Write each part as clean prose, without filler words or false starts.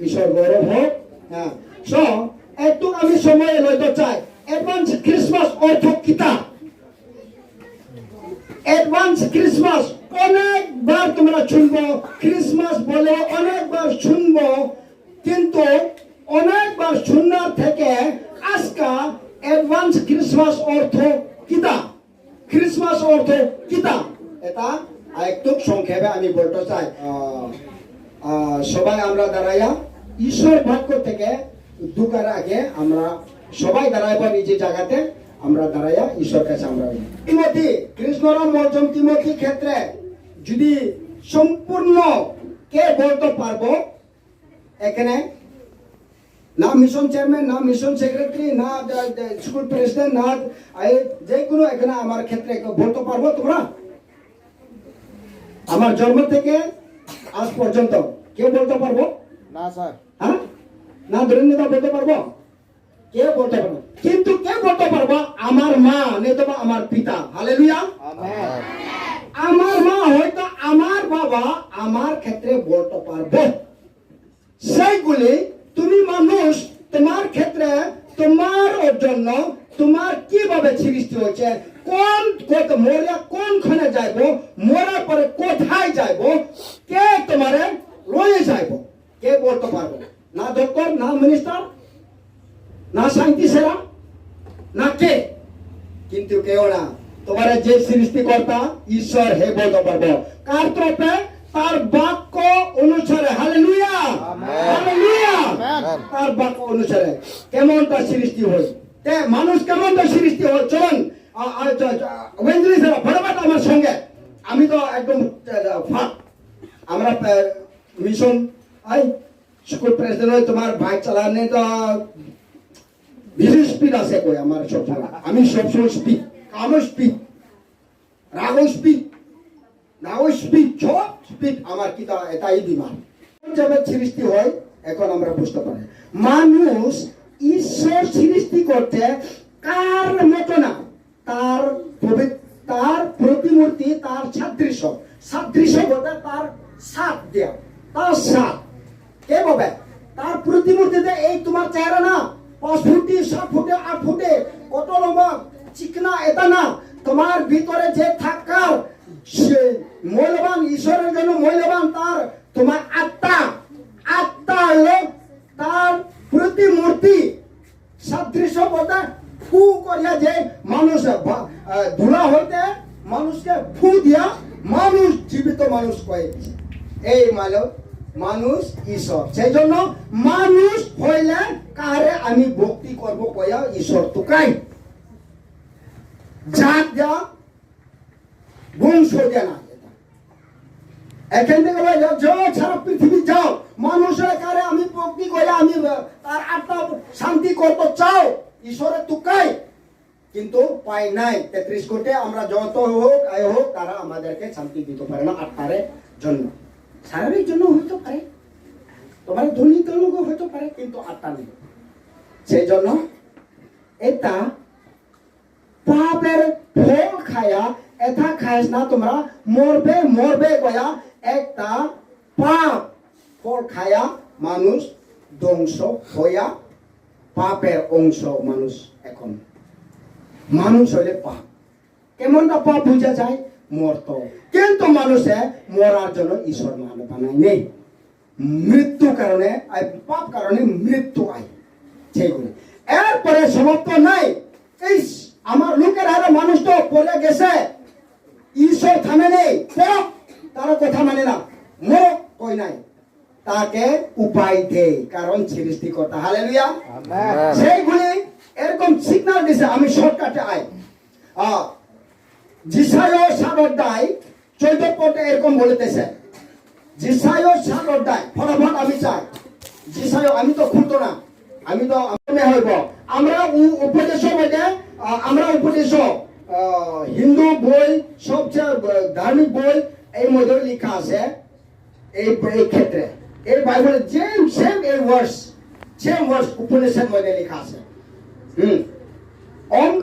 ঈশ্বর গৌরব হোক। হ্যাঁ, সো একটু আমি সময় লইতে চাই। অ্যাডভান্স ক্রিসমাস অর্থ কিতা? অ্যাডভান্স ক্রিসমাস অনেকবার তোমরা শুনবো, ক্রিসমাস বলে অনেকবার শুনবো, কিন্তু অনেকবার শোনার থেকে আজকা অ্যাডভান্স ক্রিসমাস অর্থ কিতা, ক্রিসমাস অর্থ কিতা, এটা একটু সংক্ষেপে আমি বলতে চাই। সবাই আমরা দাঁড়াইয়া ঈশ্বর বাক্য থেকে ঢুকার আগে আমরা সবাই দাঁড়াইব নিজের জায়গাতে, আমরা দাঁড়াইয়া ঈশ্বর কাছে আমরা তিমথি কৃষ্ণর মর্যম তিমথি ক্ষেত্রে যদি সম্পূর্ণ কে বলতে পারবো এখানে? না মিশন চেয়ারম্যান, না মিশন সেক্রেটারি, না স্কুল প্রেসিডেন্ট, না যে কোনো এখানে আমার ক্ষেত্রে বলতে পারবো তোমরা? আমার জন্ম থেকে আজ পর্যন্ত কেউ বলতে পারবো না স্যার? হ্যাঁ, না ধরেন্দ্রদা বলতে পারবো? কেউ বলতে পারবো, কিন্তু কে বলতে পারবো? আমার মা নেতো আমার পিতা। Hallelujah, amen. আমার মা হয়তো আমার বাবা আমার ক্ষেত্রে বলতে পারবো। সেইগুলি তুমি মানুষ, তোমার ক্ষেত্রে তোমার জন্য তোমার কিভাবে সৃষ্টি হয়েছে, কোন মরিয়া কোনখানে যাইব, মরার পরে কোথায় যাইব, কে তোমারে রয়ে যাইব, কে বলতে পারবো? না ডক্টর, না মিনিস্টার, না সাইন্টিস্টেরা, না কে, কিন্তু কেউ না। তোমার যে সৃষ্টিকর্তা ঈশ্বর হে বলতে পারবো। কার তরফে? তার বাক্য অনুসারে। Hallelujah, hallelujah. তার বাক্য অনুসারে কেমন তার সৃষ্টি হয়, মানুষ কেমন তার সৃষ্টি হয়। চলুন ফটাফট আমার সঙ্গে, আমি তো একদম আমরা মিশন স্কুল প্রেসিডেন্ট, তোমার বাইক চালানে তো বিশেষ স্পিড আছে কই আমার সবসময়, আমি সবসময় স্পিড, কামো স্পিড, রাগও স্পিড, নাও স্পিড, সব স্পিড আমার কি এটাই বিমান। যাবে সৃষ্টি হয় এখন আমরা বুঝতে পারি। মানুষ ঈশ্বর সৃষ্টি করতে কার মতো না, তার প্রতিমূর্তি, তার সাদৃশ্য, সাদৃশ্য বলতে তার সাপ দেয়া, তার সাপ কে বলবে? তার প্রতিমূর্তিতে এই তোমার চেহারা না 5 ফুটে 7 ফুটে 8 ফুটে কত লম্বা চিকনা, এটা না, তোমার ভিতরে যে থাকার সে মূল্যবান, ঈশ্বরের জন্য মূল্যবান তার তোমার আত্মা, আত্মা হলো তার প্রতিমূর্তি। সাদৃশ্য বলতে ফু করিয়া যে মানুষ ধুলা হইতে মানুষকে ফু দিয়া মানুষ জীবিত মানুষ কয়ে, এই মানুষ ঈশ্বর। সেই জন্য মানুষ হইলে কারে আমি ভক্তি করব কয়া ঈশ্বর তুকাই, জাত দেয়া, বংশ দেয়া না। এখান থেকে যাও, সারা পৃথিবী যাও, মানুষের কারে আমি ভক্তি করে আমি তার আত্মা শান্তি করতে চাও, ঈশ্বরের তুকাই, কিন্তু পাই নাই। 33 কোটি আমরা যত হোক আয় হোক, তারা আমাদেরকে শান্তি দিতে পারে না আত্মার জন্য। শারীরিক জন্য হইতে পারে, তোমার ধনী লোক হইতে পারে, কিন্তু আত্মা নেই। সেই জন্য এটা পাপের ফল খায়া, এটা খাইস না তোমরা মরবে মরবে কয়া, একটা পাপ ফল খায়া মানুষ ধ্বংস হইয়া, পাপের অংশ মানুষ। এখন মানুষ হইলে পাপ, কেমনটা পাপ বুঝা যায়? মরত, কিন্তু মানুষে মরার জন্য ঈশ্বর বানায় নেই। মৃত্যু কারণে, পাপ কারণে মৃত্যু আয়, সেইগুলি এরপরে সমাপ্ত নাই। এই আমার লোকের হারে মানুষ তো পড়ে গেছে, ঈশ্বর থামে নেই, তারা কথা মানে না, মোর কই নাই, তাকে উপায় দেয়, কারণ সৃষ্টিকর্তা। হালেলুয়া, সেইগুলি এরকম সিগন্যাল দিছে। আমি শর্টকাটে আয়, যিশায় 7 অধ্যায় 14 পদে এরকম বলতেছে, যিশায় 7 অধ্যায়, ফটাফট আমি চাই যিশায়, আমি তো খুলতো না, আমি তো হইব। আমরা উপদেশ বইতে, আমরা উপদেশ হিন্দু বই, সবচেয়ে ধার্মিক বই, এই মধ্যে লেখা আছে এই ক্ষেত্রে, এই বাইবেলে সেম এই ওয়ার্ডস উপদেশের মধ্যে লেখা আছে।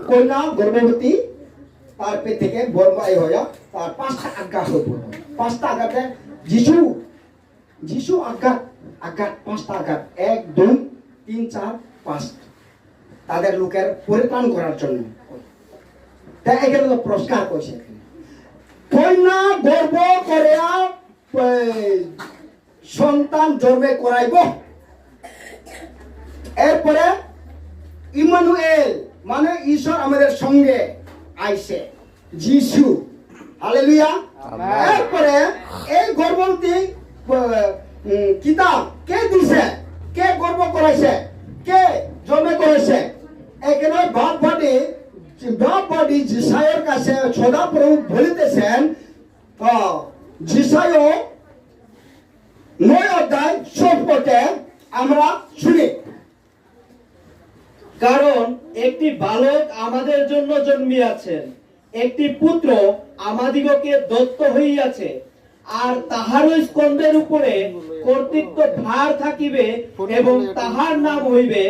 কন্যা গর্ভবতী, তার পেট থেকে বর্মাই হইয়া তার 5টা আজ্ঞা হয়ে পড়ল। 5টা আজ্ঞাতে যিশু আজ্ঞা আঘাত, 5টা আঘাত, 1 2 3 4 5 তাদের লোকের পরিত্রাণ করার জন্য। তাই এখানে তো পুরস্কার করছে। কন্যা গর্ভ করিয়া সন্তান জন্মে করাইব। এরপরে ইমানুয়েল মানে ঈশ্বর আমাদের সঙ্গে আইছে, যিশু। হালেলুয়া। এরপরে এই গর্ভবতী কিতাব কে দিছে, কে গর্ভ করাইছে, কে জন্মে করেছে? এখানে বাপ বাড়ি যিশায়ের কাছে সদাপ্রভু বলিতেছেন, যিশায় 9 অধ্যায় 7 পদে আমরা শুনি। কারণ একটি বালক আমাদের জন্য জন্মিয়াছেন, একটি পুত্র আমাদিগকে দত্ত হইয়াছে, আর তাহারও স্কন্ধের উপরে কর্তৃত্ব ভার থাকিবে, এবং তাহার নাম হইবে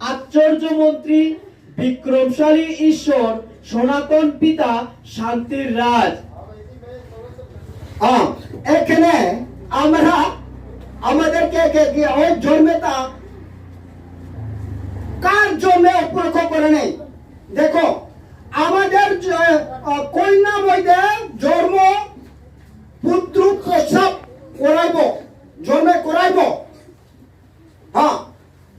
আশ্চর্যমন্ত্রী, বিক্রমশালী ঈশ্বর, সনাতন পিতা, শান্তির রাজ। এখানে আমরা আমাদেরকে ওই জন্মেটা কার জন্য উপলক্ষ করে নেই। দেখো, আমাদের কন্যা মধ্যে জন্ম পুত্র প্রসব করাইব, জন্মে করাইব,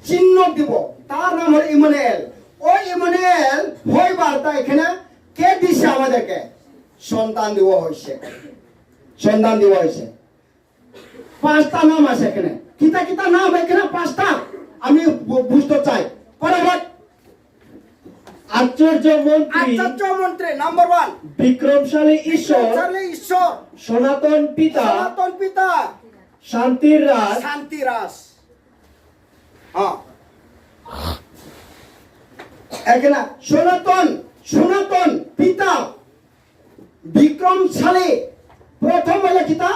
চিহ্ন দিব, তার নাম হল ইমানুয়েল। ওই ইমানুয়েল হইবার তা এখানে কে দিছে আমাদেরকে? সন্তান দেওয়া হয়েছে, সন্তান দেওয়া হয়েছে। 5টা নাম আছে এখানে। কিতা কিতা নাম এখানে? 5টা আমি বুঝতে চাই। আশ্চর্যমন্ত্রী নাম্বার 1, বিক্রমশালী ঈশ্বর, সনাতন পিতা, শান্তির রাজ। এখানে সনাতন পিতা, বিক্রমশালী। প্রথম হলো কিতা?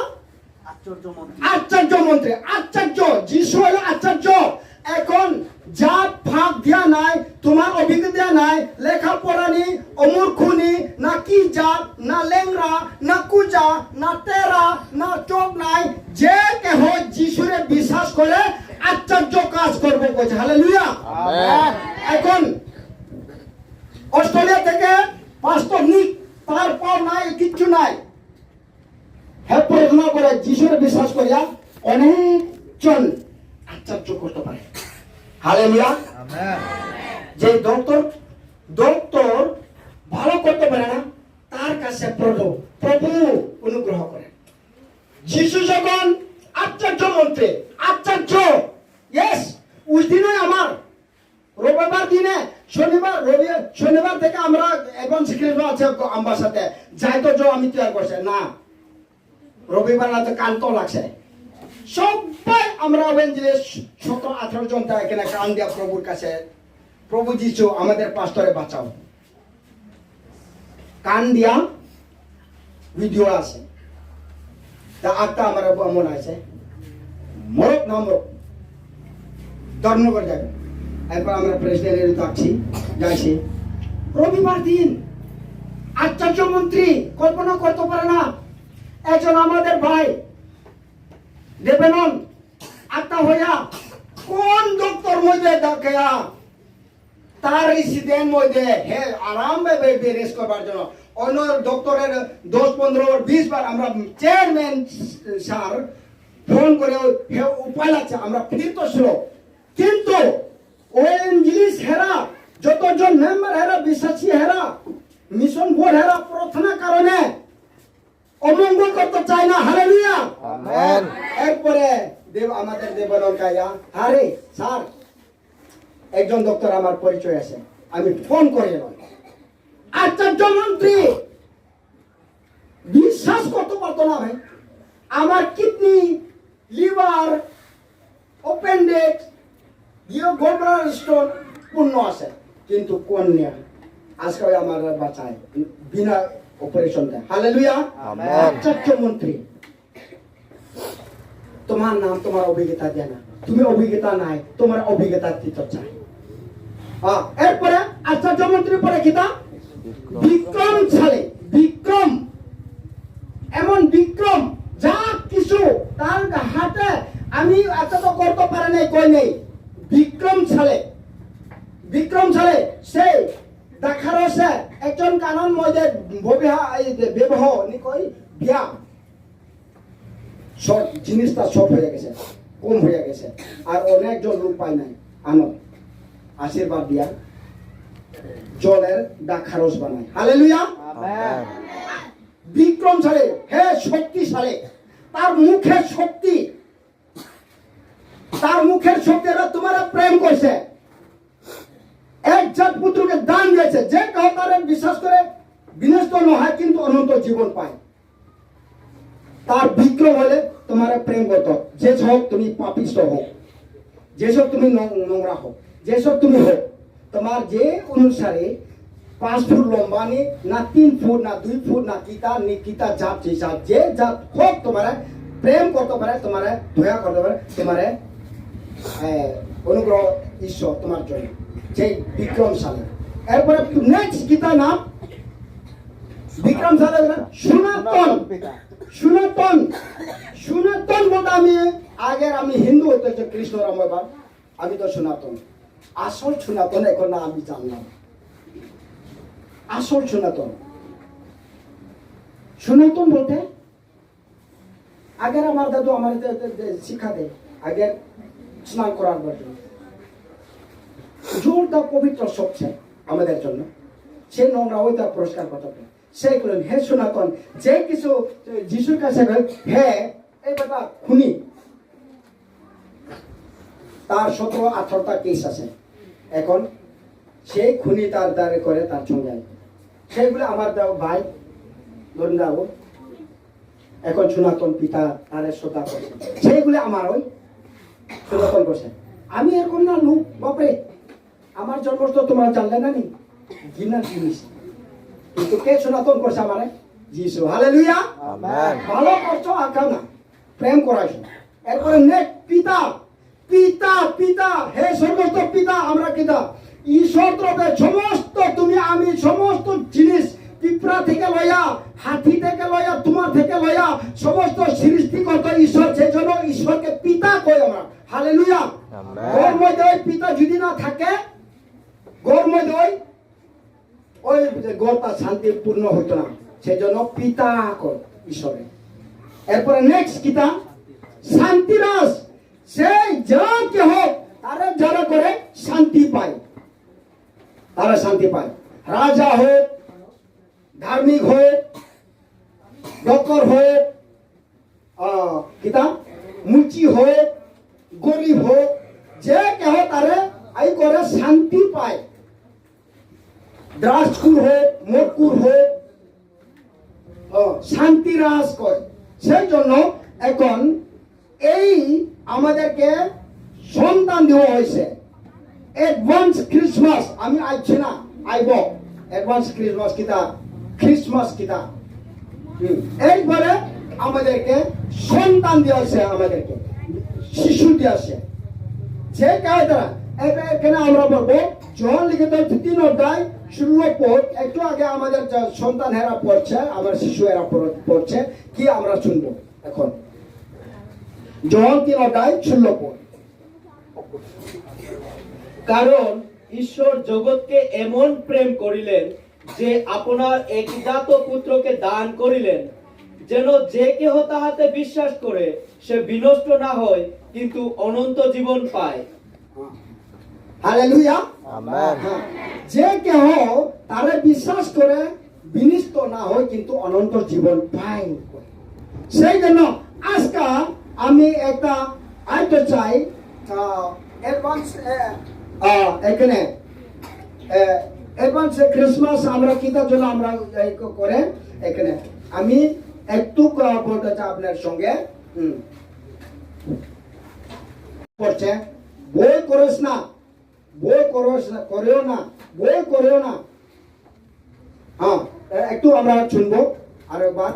আশ্চর্যমন্ত্রী। আশ্চর্য, যিশু হলো আশ্চর্য। এখন যা ভাগ দিয়া নাই, তোমার অভিজ্ঞতা নাই, লেখাপড়া নেই, অমূর্খনি, না কি জাত, না লেংরা, না কুজা, না তেরা, না চোখ নাই, যে কেহ যিশুরে বিশ্বাস করে আশ্চর্য কাজ করবে বলছে। হালেলুয়া। এখন অস্ট্রেলিয়া থেকে পাঁচটা নিক, তার পর নাই, কিচ্ছু নাই, হ্যাঁ প্রার্থনা করে যিশুরে বিশ্বাস করিয়া অনেকজন আশ্চর্য করতে পারে। হালেলুয়া। যে ডক্টর ভালো করতে পারে না, তার কাছে প্রভু অনুগ্রহ করে। যিশু যখন আশ্চর্যমন্ত্রী, আশ্চর্য, ইয়েস। ওই দিনে আমার রবিবার দিনে শনিবার থেকে আমরা এবং শিক্ষা আছে আমার সাথে যাই, তো আমি তৈরি করছে না, রবিবার রাতে কান্ত লাগছে। সবাই আমরা 17-18 জন এখানে কান দিয়া প্রভুর কাছে, প্রভু যিশু আমাদের পাস্টরে বাঁচাও। কান দিয়া ভিডিও আছে, তা একটা আমার মনে আছে, মরক না মরক ধর্মনগর যাবে। এরপর আমরা প্রেসিডেন্টের যাচ্ছি, যাইছি রবিবার দিন। আশ্চর্যমন্ত্রী কল্পনা করতে পারে না, একজন আমাদের ভাই দেবেনন আত্মা হইয়া কোন ডক্টর মধ্যে দেখায়া তার রেসিডেন্ট মধ্যে হে আরাম বেরেস করবার জন্য অন্য ডক্টরের 10-15-20 বার আমরা চেয়ারম্যান স্যার ফোন করে হে উপায় লাগছে, আমরা ফিরত ছিল। কিন্তু ওই ইংলিশ হেরা, যতজন মেম্বার হেরা, বিশ্বাসী হেরা, মিশন বোর্ড হেরা প্রার্থনা কারণে অমঙ্গল করতে চায় না। হালেলুয়া। আমেন। এরপরে আমাদের দেবনর গায়া, আরে স্যার একজন ডক্টর আমার পরিচয় আছে, আমি ফোন করে এলাম। আশ্চর্যমন্ত্রী বিশ্বাস করতে পারতো না ভাই, আমার kidney, liver, appendix, gallbladder stone পূর্ণ আছে, কিন্তু কন্যা আজকে আমার বাঁচায় বিনা অপারেশন দেয়। হালেলুয়া। আমেন। আশ্চর্যমন্ত্রী, তোমার নাম তোমার অভিজ্ঞতা দেয় না, তুমি অভিজ্ঞতা নাই, তোমার অভিজ্ঞতা দিতে চাই। এরপরে আশ্চর্যমন্ত্রীর পরে কিতা? বিক্রমশালী। বিক্রম, এমন বিক্রম যা কিছু তার হাতে আমি এত তো করতে পারে নাই কই নেই বিক্রম সালে সে দেখার সে একজন কানন মধ্যে বিবাহ নি কই বিয়া শর্ট জিনিসটা শর্ট হয়ে গেছে, কম হয়ে গেছে, আর অনেকজন লোক পাই নাই আনো আশীর্বাদ দিয়া জলের দাখারস বানায়। হালেলুয়া। বিক্রম সালে হে শক্তিশালী, তার মুখের শক্তি তোমার প্রেম করছে, এক জাত পুত্রকে দান দিয়েছে, যে কেউ তার বিশ্বাস করে বিনষ্ট নয় কিন্তু অনন্ত জীবন পায়। তার বিক্রম হলে তোমার প্রেম করত, যে সব তুমি পাপিষ্ট হোক, যেসব তুমি নোংরা হোক, যেসব তুমি হোক, তোমার যে অনুসারে 5 ফুট লম্বা নি না 3 ফুট না 2 ফুট না কিতা জাত হিসাব যে জাত হোক তোমার প্রেম করতে পারে, তোমার দয়া করতে পারে, তোমার অনুগ্রহ ঈশ্বর তোমার জন্য, যে বিক্রমশালী। এরপরে নেক্সট গীতা নাম বিক্রমশালী সনাতন বলতে আমি হিন্দু হতে কৃষ্ণ রামায়ণ, আমি তো সনাতন। আসল সনাতন এখন না আমি জানলাম, আসল সনাতন বলতে আগের আমার দাদু আমার শিক্ষা দেয়, আগের স্নান করার জন্য জলটা পবিত্র সবচেয়ে আমাদের জন্য, সে নোংরা ওইটা পরিষ্কার করতে হবে। সেই করলেন হে সনাতন, যে কিছু যিশুর কাছে হে এই কথা খুনি, তার 17-18টা কেস আছে এখন, সেই খুনি তার দ্বারে করে তার সঙ্গে সেইগুলো আমার ভাই ধরুন যাবো এখন সনাতন পিতা তারে শ্রদ্ধা করছে, সেইগুলো আমার ওই সনাতন করছে। আমি এরকম না লোক বাপরে, আমার জন্ম তো তোমরা জানলে না নি ঘৃণার জিনিস, কিন্তু কে সনাতন করছে আমারে? যিশু। হালেলুয়া। ভালো করছো আঁকা না, প্রেম করাইছো। এরপরে নেক্সট পিতা পিতা পিতা হে সমস্ত পিতা, আমরা পিতা ঈশ্বর তরফে সমস্ত তুমি আমি সমস্ত জিনিস পিঁপড়া থেকে লয়া, হাতি থেকে লয়া, তোমার থেকে লয়া, সমস্ত সৃষ্টিকর্তা ঈশ্বর, সেই জন্য ঈশ্বরকে পিতা কই আমরা। হালেলুয়া। ঘর মধ্যে ওই পিতা যদি না থাকে, ঘর মধ্যে ওই ঘরটা শান্তিপূর্ণ হতো না, সেই জন্য পিতা কই ঈশ্বরের। এরপরে নেক্সট কিতা শান্তিরাস, সেই যা কে হোক তারা যারা করে শান্তি পায়, তারা শান্তি পায়। রাজা হোক, ধার্মিক হোক, ডক্টর হোক, কিতা মুচি হোক, গরিব হোক, যে কেহ তারে আই করে শান্তি পায়। দ্রাসকুর হোক, মকুর হোক, শান্তিরাস করে। সেই জন্য এখন এই আমাদেরকে সন্তান দেওয়া হয়েছে। অ্যাডভান্স ক্রিসমাস আমি আইছি না, আইব অ্যাডভান্স ক্রিসমাস কিতা এইবারে আমাদেরকে সন্তান দেওয়া হয়েছে, আমাদেরকে শিশু দেওয়া হয়েছে। যে কাজ দ্বারা এখানে আমরা বলবো জন লিখিত 3 অধ্যায় 16 পদ, একটু আগে আমাদের সন্তান হেরা পড়ছে, আমার শিশু এরা পড়ছে, কি আমরা শুনবো এখন। জন 3 অধ্যায় 16 পদ। কারণ ঈশ্বর জগৎকে এমন প্রেম করিলেন যে আপনার একজাত পুত্রকে দান করিলেন, যেন যে কেহ তাহাতে বিশ্বাস করে সে বিনষ্ট না হয় কিন্তু অনন্ত জীবন পায়। হালেলুয়া। আমেন। যে কেহ তারে বিশ্বাস করে বিনষ্ট না হয় কিন্তু অনন্ত জীবন পায়। সেই জন্য আজকে আমি একটা আইতে চাই অ্যাডভান্স এখানে অ্যাডভান্স ক্রিসমাস আমরা কিতার জন্য আমরা করে এখানে আমি একটু বলতে চাই আপনার সঙ্গে। পড়ছে বই করিস না, বই করেও না, বই করেও না। হ্যাঁ একটু আমরা শুনবো আরেকবার।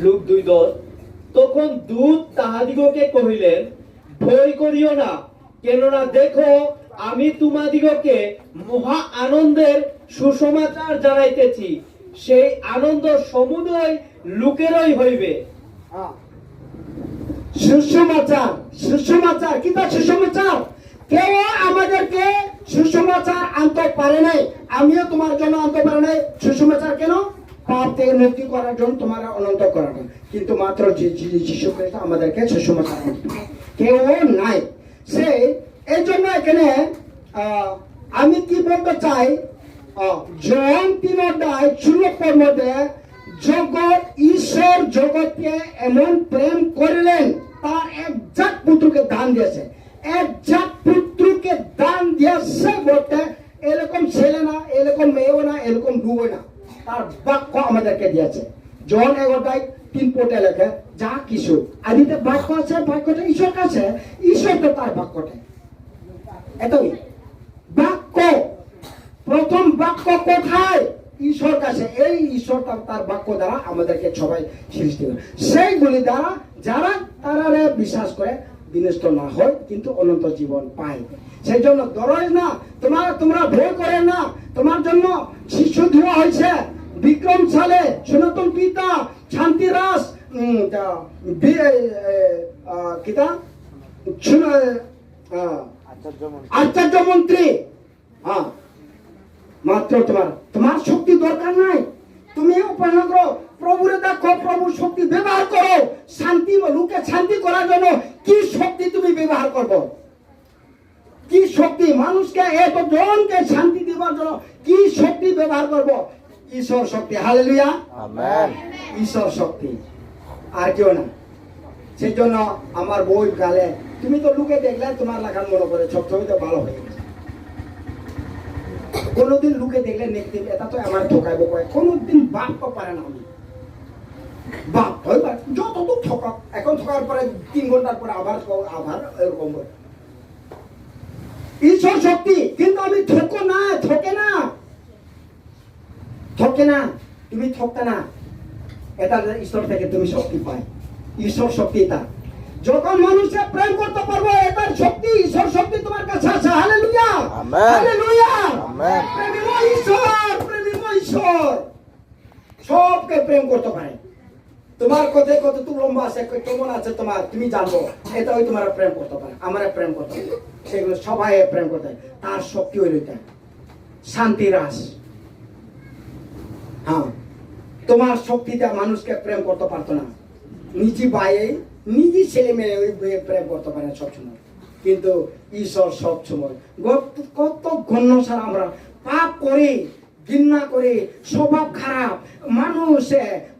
লুক 2:10। তখন দূত তাহাদিগকে কহিলেন, ভয় করিও না, কেননা দেখো আমি তোমাদিগকে মহা আনন্দের সুসমাচার জানাইতেছি, সেই আনন্দ সমুদয় লোকেরই হইবে। সুসমাচার কিতা সুসমাচার। কেউ আমাদেরকে সুসমাচার আনতে পারে নাই, আমিও তোমার জন্য আনতে পারে নাই সুসমাচার। কেন? পাপ থেকে মুক্তি করার জন্য, তোমার অনন্ত করার জন্য। কিন্তু মাত্র যীশু খ্রিস্ট আমাদেরকে সুসমাচার আনতে, কেউ নাই। সে এই জন্য এখানে আমি কি বলতে চাই, জন 3:16 মধ্যে জগৎ ঈশ্বর জগৎকে এমন প্রেম করলেন, তার একজাত পুত্রকে দান দিয়েছে। একজাত পুত্রকে দান দিয়েছে বলতে এরকম ছেলে না, এরকম মেয়েও না, এরকম ডুবো না, তার বাক্য আমাদেরকে দিয়েছে। জন 11:3 লেখে যা কিছু আদিতে বাক্য আছে, বাক্যটা ঈশ্বর কাছে, ঈশ্বর তো তার বাক্যটা। এতই বাক্য, প্রথম বাক্য কোথায়? ঈশ্বর কাছে। এই ঈশ্বর তার বাক্য দ্বারা আমাদেরকে সবাই সৃষ্টি করে, সেইগুলি দ্বারা যারা তারা বিশ্বাস করে বিনষ্ট না হয় কিন্তু অনন্ত জীবন পায়। সেই জন্য দরজ না, তোমরা ভয় করে না। তোমার জন্য শিশু ধোয়া হয়েছে, বিক্রম সালে সনাতন পিতা শান্তিরাস কিতা আচার্য মন্ত্রী। হ্যাঁ, মাত্র তোমার শক্তি দরকার নাই। তুমি উপাসনা করো, প্রভুরে দেখো, প্রভুর শক্তি ব্যবহার করো। শান্তি, লোকে শান্তি করার জন্য কি শক্তি তুমি ব্যবহার করবো? কি শক্তি? মানুষকে এত জনকে শান্তি দেওয়ার জন্য কি শক্তি ব্যবহার করব? ঈশ্বর শক্তি। Hallelujah, amen. ঈশ্বর শক্তি, আর কেউ না। সেই জন্য আমার বই গালে, তুমি তো লোকে দেখলে তোমার লেখার মনে করে সব ছবি তো ভালো হয়ে গেছে। কোনোদিন লোকে দেখলে নেগেটিভ, এটা তো আমার ঠকাইব কয়, কোনোদিন বাপ তো পারে না। আমি বাপ হইবার যতটুক ঠকাক, এখন ঠকার পরে 3 ঘন্টার পরে আবার এরকম করে ঈশ্বর শক্তি। কিন্তু আমি ঠকে না, তুমি ঠকতে না। এটা ঈশ্বর থেকে তুমি শক্তি পাই, ঈশ্বর শক্তি। এটা যখন মানুষকে প্রেম করতে পারবো, এটার শক্তি, ঈশ্বর শক্তি তোমার কাছে আছে। Hallelujah, hallelujah, amen. প্রেমময় ঈশ্বর সবকে প্রেম করতে পারে। তোমার কথায় কতটুকু লম্বা আছে, কেমন আছে তোমার, তুমি জানবো। এটা ওই তোমার প্রেম করতে পারে, আমার প্রেম করতে পারে, সেগুলো সবাই প্রেম করতে পারে। তার শক্তি হইল এটা শান্তি রাস। হ্যাঁ, তোমার শক্তিটা মানুষকে প্রেম করতে পারতো না। নিজে বাইরে নিজে ছেলে মেয়ে ওই প্রেম করতে পারে সবসময়, কিন্তু ঈশ্বর সবসময়। কত গণ্য ছাড়া আমরা পাপ করে, ঘৃণা করে, স্বভাব খারাপ মানুষ,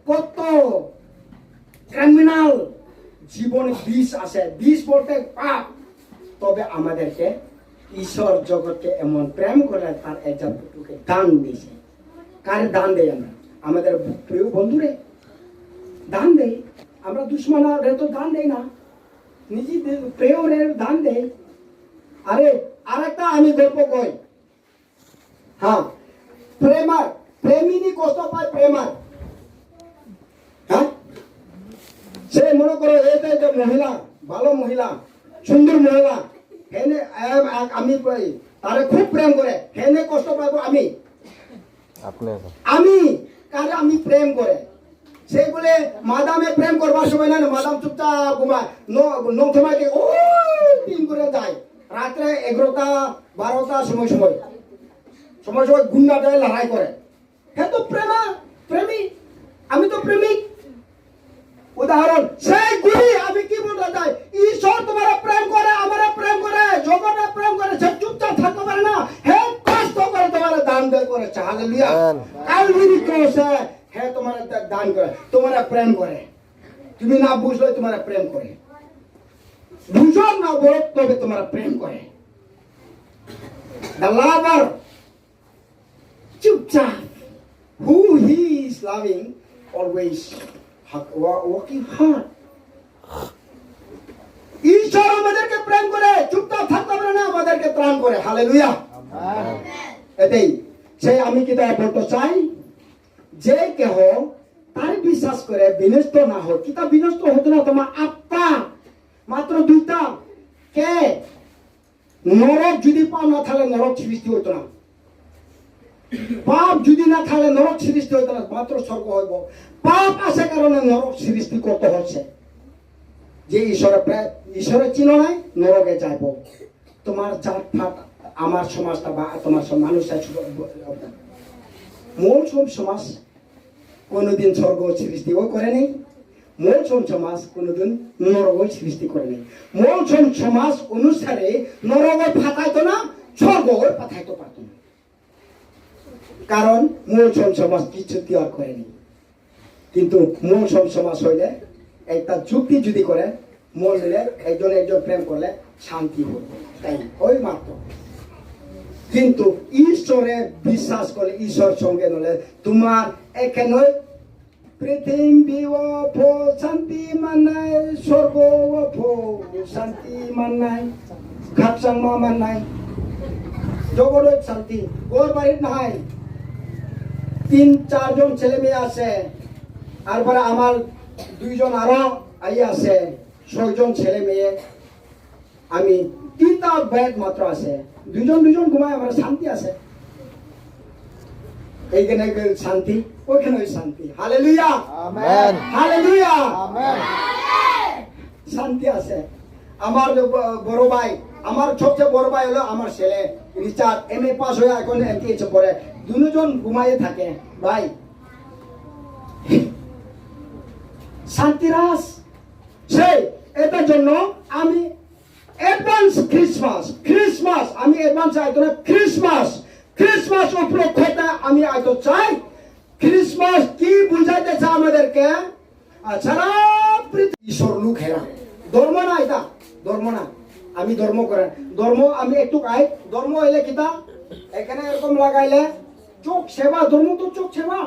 কত ক্রিমিনাল জীবনে বিষ আসে। বিষ বলতে পাপ। তবে আমাদেরকে ঈশ্বর জগৎকে এমন প্রেম করে তার একজন পুত্রকে দান দিয়েছে। কারে দান দেয়? আমরা আমাদের প্রিয় বন্ধুরে দান দেয়। আমরা দুশ্মনরে তো দান দেই না, নিজেদের প্রিয়রের দান দেয়। আরে আরেকটা আমি গল্প কই। হ্যাঁ, প্রেমিনী কষ্ট পায়। হ্যাঁ, সে মনে করো এটা মহিলা, ভালো মহিলা, সুন্দর মহিলা, হেনে আমি তারে খুব প্রেম করে, হেনে কষ্ট পাবো আমি কারে আমি প্রেম করে। সে বলে মাদামে প্রেম করবার সময় না, মাদাম চুপচাপ ঘুমায়, নৌথমাকে ওই 3 করে যায়। রাত্রে 11টা 12টা সময় গুন্ডাটায় লড়াই করে। হ্যাঁ, তো প্রেমী, আমি তো প্রেমিক। উদাহরণ সেই গুলি আমি কি বলতে চাই, ঈশ্বর তোমার প্রেম করে, আমার প্রেম করে, জগতে প্রেম করে। সে চুপচাপ থাকতে পারে না, হে কষ্ট করে তোমার দান করেছে। হালেলুয়া, কালভারি ক্রসে হে তোমার দান করে, তোমার প্রেম করে। তুমি না বুঝলে তোমার প্রেম করে, বুঝো না বলো তবে তোমার প্রেম করে। The lover, চুপচাপ, who he is loving, always working hard. ঈশ্বর আমাদেরকে প্রেম করে, চুপচাপ থাকতে পারে না, আমাদেরকে ত্রাণ করে। হালেলুয়া, এটাই সেই আমি কি তাই বলতে চাই, যে কেহ তার বিশ্বাস করে বিনষ্ট না হোক। কিতা বিনষ্ট হতো না? তোমার আত্মা। মাত্র 2টা। কে? নরক যদি পাপ না থাকলে নরক সৃষ্টি হতো না। পাপ যদি না থাকলে নরক সৃষ্টি হতো না, মাত্র স্বর্গ হইব। পাপ আছে কারণে নরক সৃষ্টি করতে হচ্ছে। যে ঈশ্বরের চিহ্ন নাই নরকে যাইব। তোমার জাত ফাট আমার সমাজটা বা তোমার মানুষটা মূল সমাজ কোনোদিন স্বর্গ সৃষ্টিও করে নেই, মূল সমাজ কোনোদিন নরক সৃষ্টি করে নেই। মূল সমাজ অনুসারে নরক ফাটাইতো না, স্বর্গ পাঠাইতে পারতো না, কারণ মূল সমাজ কিছু তৈরি করেনি। কিন্তু মূল সমাজ হইলে একটা যুক্তি যদি করে মন নিলে একজন প্রেম করলে শান্তি হবে, তাই ওই মাত্র। কিন্তু ঈশ্বরে বিশ্বাস করলে ঈশ্বর সঙ্গে নলে তোমার এখানে পৃথিবী শান্তি মানাই, স্বর্গ শান্তি মানাই, খাপসাং মা মানাই, জগৎ শান্তি ওর বাড়ির নাই। 3-4 জন ছেলে মেয়ে আছে, আর পরে আমার 2 জন আরো আই আছে, 6 জন ছেলে মেয়ে, আমি 3টা বেড মাত্র আছে, 2 জন ঘুমায়, আমার শান্তি আছে। এইখানে শান্তি, ওইখানে শান্তি। Hallelujah, amen, hallelujah, amen. শান্তি আছে। আমার বড় ভাই, আমার সবচেয়ে বড় ভাই হলো আমার ছেলে রিচার্ড, MA পাস হয়ে এখন MTH পড়ে। 2 জন ঘুমাইয়ে থাকে ভাই। শান্তিরাস সেই এটার জন্য আমি অ্যাডভান্স ক্রিসমাস আমি অ্যাডভান্স আইতো না, ক্রিসমাস উপলক্ষে আমি আইতো চাই। ক্রিসমাস কি বুঝাইতেছে আমাদেরকে? সারা পৃথিবী ঈশ্বর লোক হেরা, ধর্ম না, এটা ধর্ম না। আমি ধর্ম করেন, ধর্ম আমি একটু আই, ধর্ম হইলে কিতা এখানে এরকম লাগাইলে চোখ সেবা, ধর্ম তো চোখ সেবা,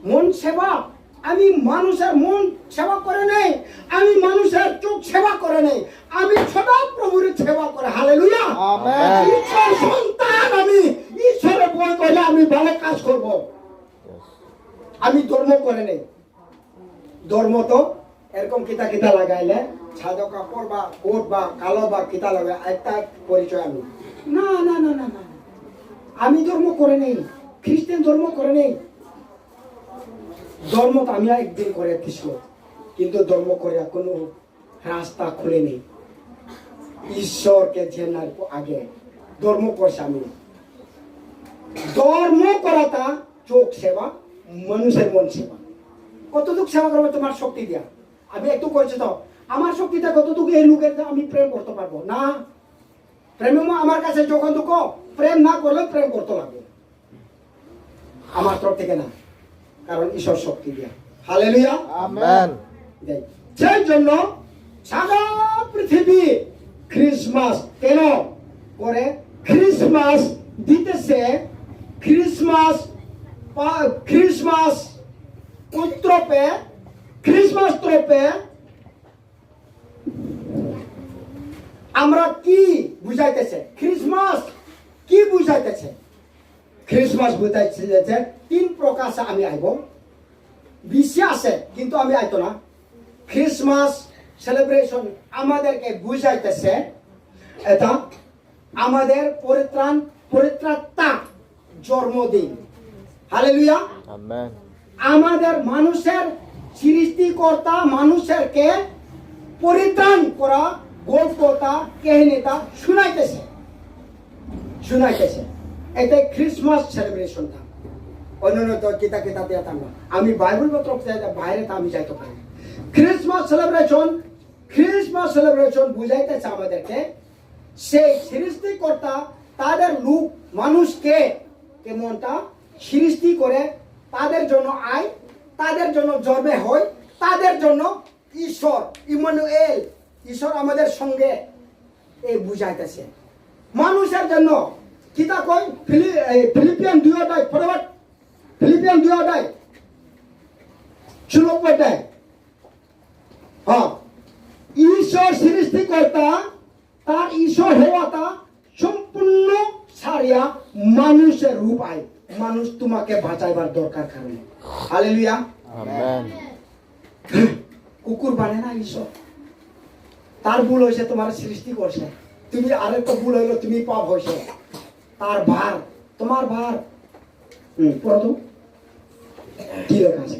মন সেবা। আমি মানুষের মন সেবা করে নেই, আমি মানুষের চোখ সেবা করে নেই, আমি সদা প্রভুর সেবা করে। Hallelujah, amen. ঈশ্বর সন্তান, আমি ঈশ্বরের বই কইলে আমি ভালো কাজ করব। আমি ধর্ম করে নেই। ধর্ম তো এরকম কিতা লাগাইলে সাদা কাপড় বা কোট বা কালো বা কিতা লাগাই একটা পরিচয়। আমি না না না না না, আমি ধর্ম করে নেই, খ্রিস্টান ধর্ম করে নেই। ধর্ম তো আমি একদিন করে কৃষ্ণ, কিন্তু ধর্ম করে কোনো রাস্তা খুলে নেই ঈশ্বরকে চেনার আগে। ধর্ম করছে আমি, ধর্ম করাটা চোখ সেবা, মানুষের মন সেবা। কতটুকু সেবা করবে তোমার শক্তি দিয়া? আমি একটু করেছি তো, আমার শক্তিটা কতটুকু এই লোকের আমি প্রেম করতে পারবো না। প্রেম আমার কাছে যখন দুঃখ, প্রেম না করলে প্রেম করতে লাগবে আমার তরফ থেকে না, কারণ ঈশ্বর শক্তি দিয়া। Hallelujah, amen. সেই জন্য সারা পৃথিবী ক্রিসমাস কেন করে? ক্রিসমাস দিতেছে, ক্রিসমাস ত্রপে আমরা কি বুঝাইতেছে? ক্রিসমাস কি বুঝাইতেছে? ক্রিসমাস বুঝাইতেছে 3 প্রকাশে আমি আইব। বিশ্বে আছে কিন্তু আমি আইতো না। ক্রিসমাস সেলিব্রেশন আমাদেরকে বুঝাইতেছে এটা আমাদের পরিত্রাতা জন্মদিন। Hallelujah, amen. আমাদের মানুষের সৃষ্টিকর্তা মানুষেরকে পরিত্রাণ করা গল্পটা কাহিনীটা শুনাইতেছে। এটাই ক্রিসমাস সেলিব্রেশনটা। অন্যান্য তো কিতা দিতাম না, আমি বাইবেল পত্র বাইরে আমি যাইতে পারি। ক্রিসমাস সেলিব্রেশন বুঝাইতেছে আমাদেরকে সেই সৃষ্টিকর্তা তাদের লোক মানুষকে কেমনটা সৃষ্টি করে, তাদের জন্য আয়, তাদের জন্য জন্মে হয়, তাদের জন্য ঈশ্বর ইমানুয়েল, ঈশ্বর আমাদের সঙ্গে এই বুঝাইতেছে। মানুষের জন্য কিতা কই? ফিলিপিয়ান 2 অধ্যায় ফটাফট, ফিলিপিয়ান 2 অধ্যায় 16 হ্যাঁ, ঈশ্বর সৃষ্টিকর্তা তার ঈশ্বর হওয়াটা সম্পূর্ণ ছাড়িয়া মানুষের রূপ আয়, মানুষ তোমাকে বাঁচাইবার দরকার কারণে। Hallelujah, amen. কুকুর বানে না ঈশ্বর, তার ভুল হয়েছে, তোমার সৃষ্টি করছে, তুমি আরেকটা ভুল হইলো, তুমি পাপ হয়েছে, তার ভার তোমার ভার। পড়ো কি লেখা আছে?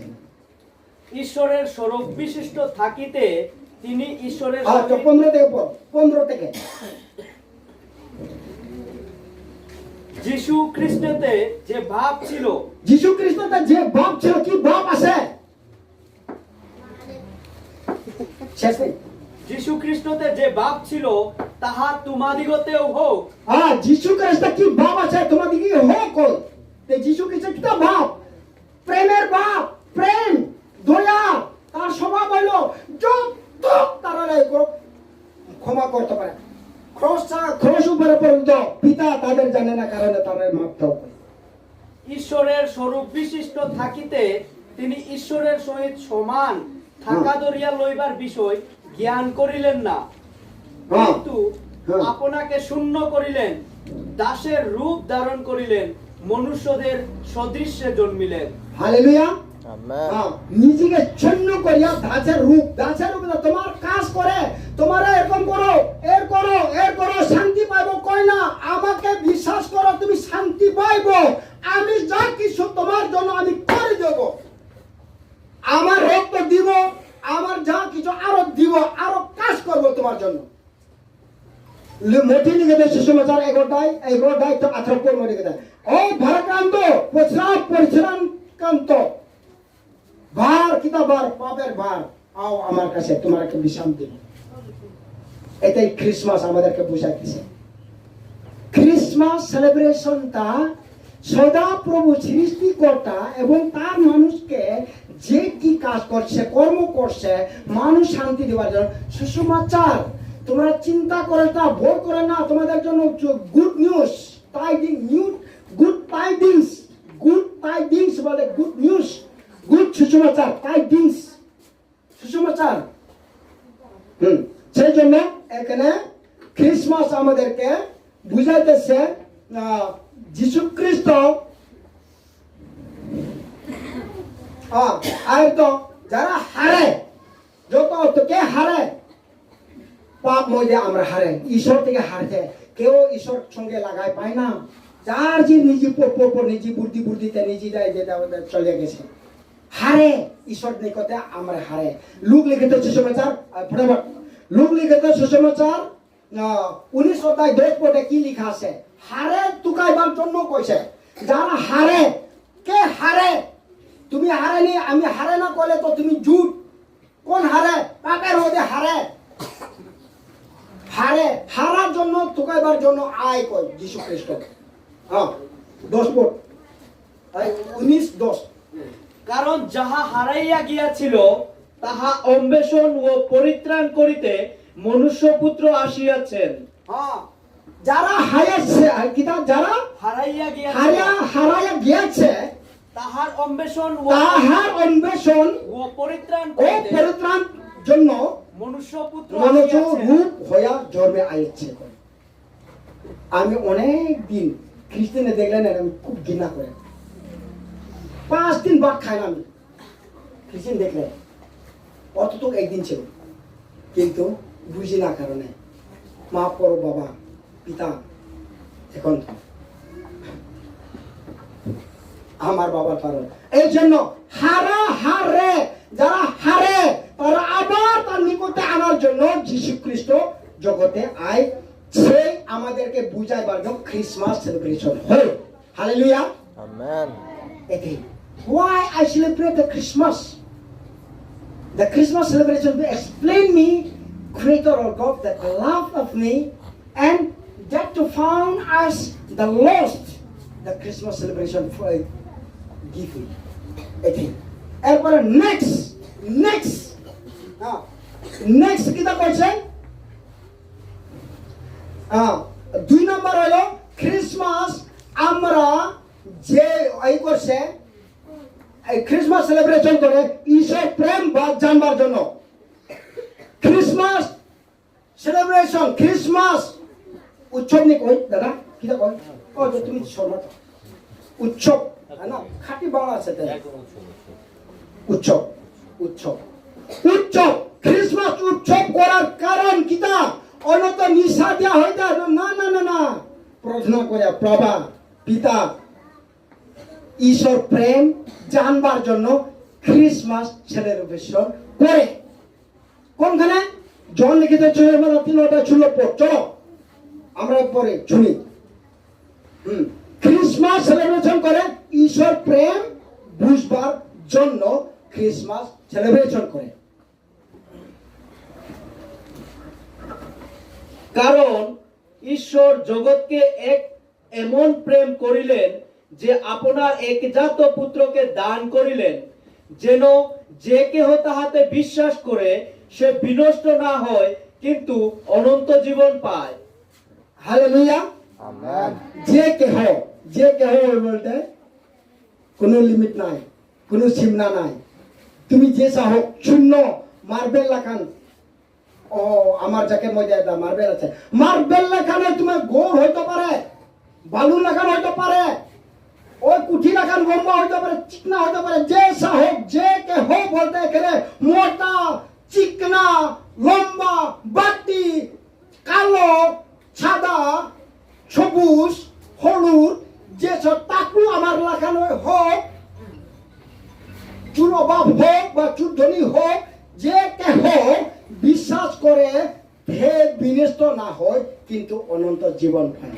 ঈশ্বরের স্বরূপ বিশিষ্ট থাকিতে তিনি ঈশ্বরের আচ্ছা, সহিত 15 থেকে পড়ো, 15 থেকে। যীশু খ্রিস্টতে যে ভাব ছিল, যীশু খ্রিস্টতে যে বাপ ছিল, কি বাপ আছে? শেষ নেই। যীশু খ্রিস্টতে যে ভাব ছিল তাহা তোমাদিগতেও হোক। হ্যাঁ, যীশু খ্রিস্ট কি বাপ আছে তোমাদিকে হোক। তো যীশু খ্রিস্ট কি বাপ? প্রেমের বাপ, প্রেম, দয়া। তার স্বভাব হলো যত তারা ক্ষমা করতে পারে। ক্রস উপরে পর্যন্ত পিতা তাদের জানে না, কারণে তারা মাপতে হবে। ঈশ্বরের স্বরূপ বিশিষ্ট থাকিতে তিনি ঈশ্বরের সহিত সমান থাকা ধরিয়া লইবার বিষয় জ্ঞান করিলেন না, কিন্তু আপনাকে শূন্য করিলেন, দাসের রূপ ধারণ করিলেন, মনুষ্যদের সদৃশ্যে জন্মিলেন। হালেলুয়া। আমেন। নিজেকে ছন্ন করিয়া দাসের রূপ তোমার কাজ করে, তোমার এরকম করো, এর করো, এর করো, শান্তি পাইবো কই না। আমাকে বিশ্বাস করো, তুমি শান্তি পাইবো। আমি যা কিছু তোমার জন্য আমি করে দেব। আমার রক্ত দিব, আমার যা কিছু আরো দিব, আরো কাজ করব তোমার জন্য। মোটি লিখে দেয় সুসমাচার 11 তো 18 মনে লিখে দেয়, ও ভারাক্রান্ত, পরিশ্রামকান্ত, ভার কিতা ভার, পাপের ভার, আও আমার কাছে, তোমার একটা বিশ্রাম দিব। এটাই ক্রিসমাস আমাদেরকে বোঝাইতেছে। ক্রিসমাস সেলিব্রেশনটা সদা প্রভু সৃষ্টিকর্তা এবং তার মানুষকে যে কি কাজ করছে, কর্ম করছে, মানুষ শান্তি দেওয়ার জন্য। সুসমাচার তোমরা চিন্তা করে না, ভয় করে না, তোমাদের জন্য গুড নিউজ, গুড টাইডিংস বলে, গুড নিউজ, গুড সুসমাচার, টাইডিংস, সুসমাচার। সেই জন্য এখানে ক্রিসমাস আমাদেরকে বুঝাইতেছে যীশু খ্রিস্ট আর তো যারা হারে, যত কে হারে, পাপ মধ্যে আমরা হারে, ঈশ্বর থেকে হারতে কেউ ঈশ্বর সঙ্গে লাগাই পায় না। যার যে নিজে নিজে বুদ্ধিতে নিজে যায়, যেটা চলে গেছে, হারে ঈশ্বর নিকটে আমরা হারে। লুক লিখিত সুসমাচার, ফটাফট লুক লিখিত সুসমাচার 19 অধ্যায় 10 পদে কি লেখা আছে? হারে তুকাইবার জন্য কইছে। যারা হারে, কে হারে? তুমি হারেনি, আমি হারে না করলে তো তুমি ঝুট। কোন হারে? পাপের মধ্যে হারে। হারার জন্য, তুকাইবার জন্য আয় কই যীশু খ্রিস্ট। 10 পদ 19-10। কারণ যাহা হারাইয়া গিয়াছিল তাহা অন্বেষণ ও পরিত্রাণ করিতে মনুষ্যপুত্র আসিয়াছেন। যারা হারিয়েছে, যারা হারাইয়া গিয়েছে, তাহার অন্বেষণ ও পরিত্রাণ ও করিতে পরিত্রাণ জন্য মনুষ্যপুত্র মনুষ্য আসিয়াছেন। রূপ হইয়া জন্মে আইছে। আমি অনেক দিন খ্রিস্টানে দেখলেন আমি খুব ঘৃণা করে, 5 দিন ভাত খাই না আমি খ্রিস্টান দেখলে। অতটুকু একদিন ছিল, কিন্তু বুঝি না কারণে। মাফ করো বাবা, পিতা, এখন আমার বাবার কারণ। এই জন্য হারে, যারা হারে তারা আবার তার নিকটে আনার জন্য যীশু খ্রিস্ট জগতে আয়। সেই আমাদেরকে বুঝাইবার জন্য ক্রিসমাস সেলিব্রেশন হয়। Hallelujah, amen. এটাই why I celebrate the Christmas. The Christmas celebration to explain me, Creator of God, that love of me, and that to found us the lost. The Christmas celebration for a gift. এটাই। এরপরে next কিতা বলছে? 2 নম্বর হলো Christmas. আমরা যে এই করছে, Christmas celebration করে ঈশ্বর প্রেম জানবার জন্য। ক্রিসমাস সেলিব্রেশন, ক্রিসমাস উৎসব নি কই দাদা, কিটা কই? ও যে তুমি শর্মা উৎসব না, খাঁটি বাংলা আছে তাই। উৎসব ক্রিসমাস উৎসব করার কারণ কিটা? অনত নিশা দেওয়া হয় না, প্রার্থনা করে প্রভা পিতা ঈশ্বর প্রেম জানবার জন্য ক্রিসমাস সেলিব্রেশন কোনখানে? জন লিখিত 3:16 চলো আমরা পরে শুনি। ক্রিসমাস সেলিব্রেশন করে, ঈশ্বর প্রেম বুঝবার জন্য ক্রিসমাস সেলিব্রেশন করে। কারণ ঈশ্বর জগৎকে এক এমন প্রেম করিলেন যে আপনার একজাত পুত্রকে দান করিলেন, যেন যে কেহ তাহাতে বিশ্বাস করে সে বিনষ্ট না হয় কিন্তু অনন্ত জীবন পায়। হালেলুয়া, যে কেহ বলতে কোনো লিমিট নাই, কোনো সীমা নাই। তুমি যে চাহ শূন্য মার্বেল লাখান, ও আমার জ্যাকেট মধ্যে একটা মার্বেল আছে, মার্বেল লাখানে তোমার গোল হইতে পারে, বালু লাখান হইতে পারে, ওই কুঠি লাখান লম্বা হইতে পারে, চিকনা হইতে পারে, যে চাহ যে কেহ বলতে এখানে মোটা চিকনা লম্বা বাটি কালো সাদা সবুজ হলুদ যে সব তাকু আমার লাগানো হোক, চুর অভাব হোক বা চুর ধনী হোক, যে কেহ বিশ্বাস করে হে বিনষ্ট না হয় কিন্তু অনন্ত জীবন পায়।